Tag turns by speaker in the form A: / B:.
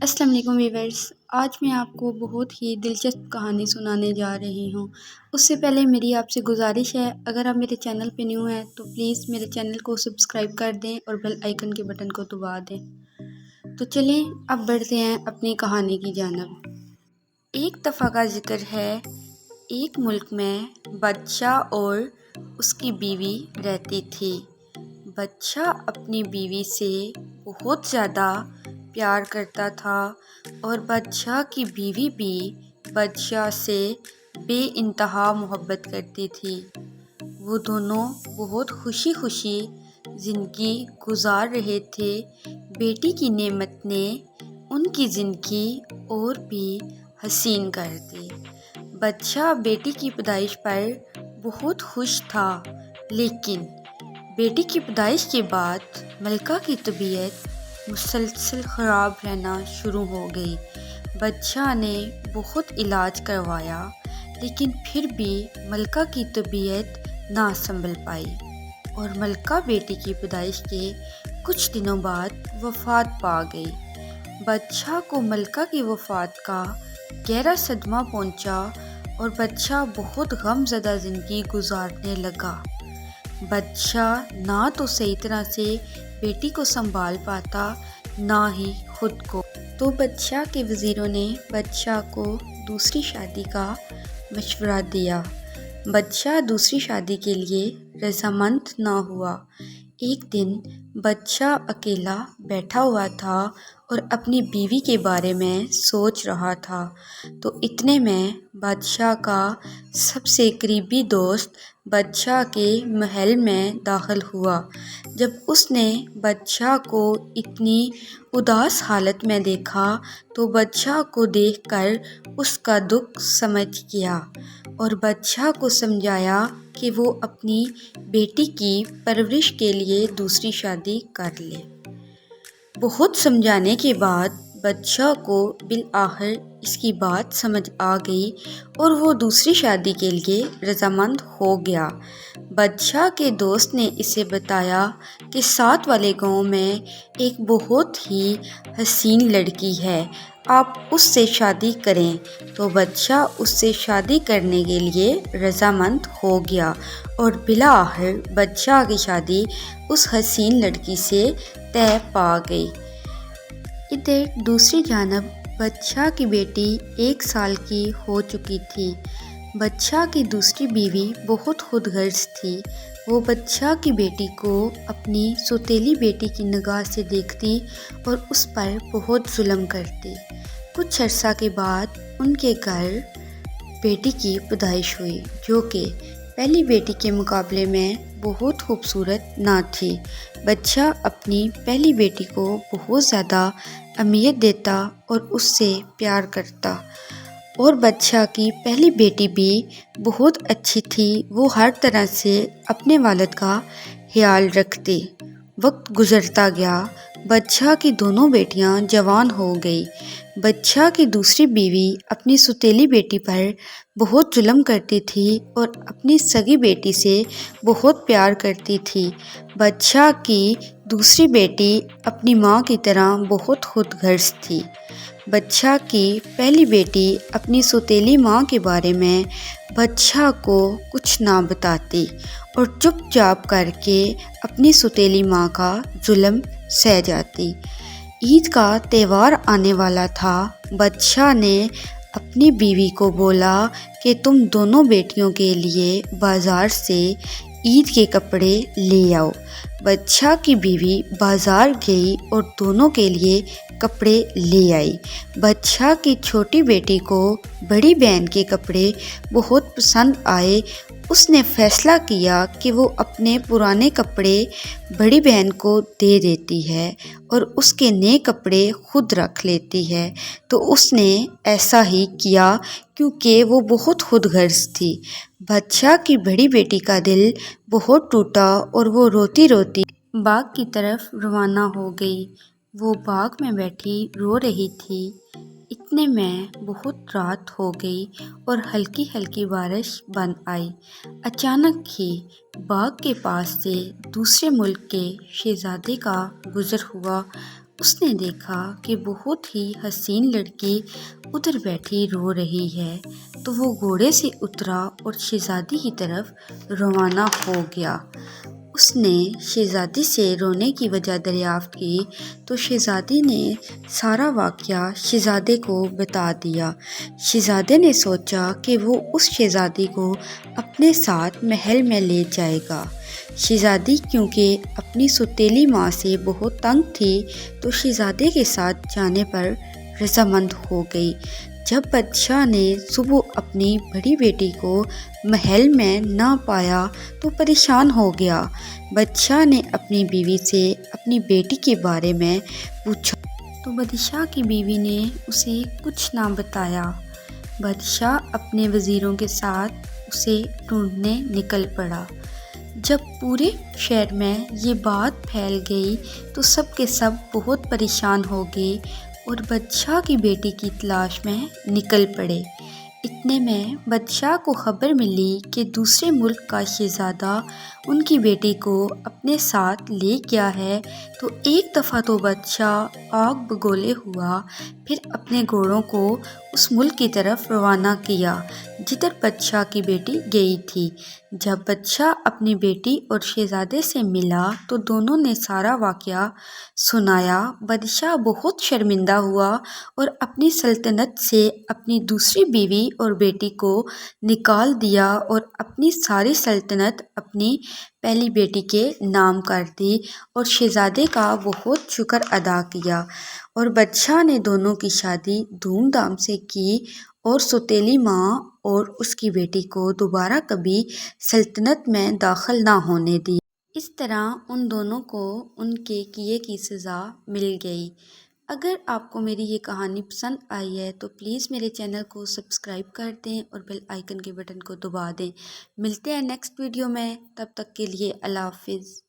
A: السلام علیکم ویورز، آج میں آپ کو بہت ہی دلچسپ کہانی سنانے جا رہی ہوں۔ اس سے پہلے میری آپ سے گزارش ہے، اگر آپ میرے چینل پہ نیو ہیں تو پلیز میرے چینل کو سبسکرائب کر دیں اور بیل آئیکن کے بٹن کو دبا دیں۔ تو چلیں اب بڑھتے ہیں اپنی کہانی کی جانب۔ ایک دفعہ کا ذکر ہے، ایک ملک میں بادشاہ اور اس کی بیوی رہتی تھی۔ بادشاہ اپنی بیوی سے بہت زیادہ پیار کرتا تھا اور بادشاہ کی بیوی بھی بادشاہ سے بے انتہا محبت کرتی تھی۔ وہ دونوں بہت خوشی خوشی زندگی گزار رہے تھے۔ بیٹی کی نعمت نے ان کی زندگی اور بھی حسین کر دی۔ بادشاہ بیٹی کی پیدائش پر بہت خوش تھا، لیکن بیٹی کی پیدائش کے بعد ملکہ کی طبیعت مسلسل خراب رہنا شروع ہو گئی۔ بادشاہ نے بہت علاج کروایا، لیکن پھر بھی ملکہ کی طبیعت نہ سنبھل پائی اور ملکہ بیٹی کی پیدائش کے کچھ دنوں بعد وفات پا گئی۔ بادشاہ کو ملکہ کی وفات کا گہرا صدمہ پہنچا اور بادشاہ بہت غم زدہ زندگی گزارنے لگا۔ بادشاہ نہ تو صحیح طرح سے بیٹی کو سنبھال پاتا، نہ ہی خود کو۔ تو بادشاہ کے وزیروں نے بادشاہ کو دوسری شادی کا مشورہ دیا۔ بادشاہ دوسری شادی کے لیے رضامند نہ ہوا۔ ایک دن بادشاہ اکیلا بیٹھا ہوا تھا اور اپنی بیوی کے بارے میں سوچ رہا تھا، تو اتنے میں بادشاہ کا سب سے قریبی دوست بادشاہ کے محل میں داخل ہوا۔ جب اس نے بادشاہ کو اتنی اداس حالت میں دیکھا تو بادشاہ کو دیکھ کر اس کا دکھ سمجھ گیا اور بادشاہ کو سمجھایا کہ وہ اپنی بیٹی کی پرورش کے لیے دوسری شادی کر لے۔ بہت سمجھانے کے بعد بادشاہ کو بالآخر اس کی بات سمجھ آ گئی اور وہ دوسری شادی کے لیے رضامند ہو گیا۔ بادشاہ کے دوست نے اسے بتایا کہ ساتھ والے گاؤں میں ایک بہت ہی حسین لڑکی ہے، آپ اس سے شادی کریں۔ تو بادشاہ اس سے شادی کرنے کے لیے رضامند ہو گیا اور بالآخر بادشاہ کی شادی اس حسین لڑکی سے طے پا گئی۔ ادھر دوسری جانب بادشاہ کی بیٹی 1 سال کی ہو چکی تھی۔ بادشاہ کی دوسری بیوی بہت خود غرض تھی۔ وہ بادشاہ کی بیٹی کو اپنی سوتیلی بیٹی کی نگاہ سے دیکھتی اور اس پر بہت ظلم کرتی۔ کچھ عرصہ کے بعد ان کے گھر بیٹی کی پیدائش ہوئی، جو کہ پہلی بیٹی کے مقابلے میں بہت خوبصورت نہ تھی۔ بادشاہ اپنی پہلی بیٹی کو بہت زیادہ اہمیت دیتا اور اس سے پیار کرتا، اور بادشاہ کی پہلی بیٹی بھی بہت اچھی تھی۔ وہ ہر طرح سے اپنے والد کا خیال رکھتی۔ وقت گزرتا گیا، بادشاہ کی دونوں بیٹیاں جوان ہو گئی۔ بادشاہ کی دوسری بیوی اپنی سوتیلی بیٹی پر بہت ظلم کرتی تھی اور اپنی سگی بیٹی سے بہت پیار کرتی تھی۔ بادشاہ کی دوسری بیٹی اپنی ماں کی طرح بہت خود غرض تھی۔ بادشاہ کی پہلی بیٹی اپنی سوتیلی ماں کے بارے میں بادشاہ کو کچھ نہ بتاتی اور چپ چاپ کر کے اپنی سوتیلی ماں کا ظلم سہ جاتی۔ عید کا تہوار آنے والا تھا۔ بادشاہ نے اپنی بیوی کو بولا کہ تم دونوں بیٹیوں کے لیے بازار سے عید کے کپڑے لے آؤ۔ بادشاہ کی بیوی بازار گئی اور دونوں کے لیے کپڑے لے آئی۔ بادشاہ کی چھوٹی بیٹی کو بڑی بہن کے کپڑے بہت پسند آئے۔ اس نے فیصلہ کیا کہ وہ اپنے پرانے کپڑے بڑی بہن کو دے دیتی ہے اور اس کے نئے کپڑے خود رکھ لیتی ہے۔ تو اس نے ایسا ہی کیا کیونکہ وہ بہت خود غرض تھی۔ بادشاہ کی بڑی بیٹی کا دل بہت ٹوٹا اور وہ روتی روتی باغ کی طرف روانہ ہو گئی۔ وہ باغ میں بیٹھی رو رہی تھی۔ اتنے میں بہت رات ہو گئی اور ہلکی ہلکی بارش بند آئی۔ اچانک ہی باغ کے پاس سے دوسرے ملک کے شہزادے کا گزر ہوا۔ اس نے دیکھا کہ بہت ہی حسین لڑکی ادھر بیٹھی رو رہی ہے، تو وہ گھوڑے سے اترا اور شہزادی کی طرف روانہ ہو گیا۔ اس نے شہزادی سے رونے کی وجہ دریافت کی تو شہزادی نے سارا واقعہ شہزادے کو بتا دیا۔ شہزادے نے سوچا کہ وہ اس شہزادی کو اپنے ساتھ محل میں لے جائے گا۔ شہزادی کیونکہ اپنی سوتیلی ماں سے بہت تنگ تھی تو شہزادے کے ساتھ جانے پر رضامند ہو گئی۔ جب بادشاہ نے صبح اپنی بڑی بیٹی کو محل میں نہ پایا تو پریشان ہو گیا۔ بادشاہ نے اپنی بیوی سے اپنی بیٹی کے بارے میں پوچھا تو بادشاہ کی بیوی نے اسے کچھ نہ بتایا۔ بادشاہ اپنے وزیروں کے ساتھ اسے ڈھونڈنے نکل پڑا۔ جب پورے شہر میں یہ بات پھیل گئی تو سب کے سب بہت پریشان ہو گئے اور بادشاہ کی بیٹی کی تلاش میں نکل پڑے۔ اتنے میں بادشاہ کو خبر ملی کہ دوسرے ملک کا شہزادہ ان کی بیٹی کو اپنے ساتھ لے گیا ہے، تو ایک دفعہ تو بادشاہ آگ بگولے ہوا، پھر اپنے گھوڑوں کو اس ملک کی طرف روانہ کیا جدھر بادشاہ کی بیٹی گئی تھی۔ جب بادشاہ اپنی بیٹی اور شہزادے سے ملا تو دونوں نے سارا واقعہ سنایا۔ بادشاہ بہت شرمندہ ہوا اور اپنی سلطنت سے اپنی دوسری بیوی اور بیٹی کو نکال دیا اور اپنی ساری سلطنت اپنی پہلی بیٹی کے نام کر دی اور شہزادے کا بہت شکر ادا کیا، اور بادشاہ نے دونوں کی شادی دھوم دھام سے کی اور سوتیلی ماں اور اس کی بیٹی کو دوبارہ کبھی سلطنت میں داخل نہ ہونے دیا۔ اس طرح ان دونوں کو ان کے کیے کی سزا مل گئی۔ اگر آپ کو میری یہ کہانی پسند آئی ہے تو پلیز میرے چینل کو سبسکرائب کر دیں اور بیل آئیکن کے بٹن کو دبا دیں۔ ملتے ہیں نیکسٹ ویڈیو میں، تب تک کے لیے اللہ حافظ۔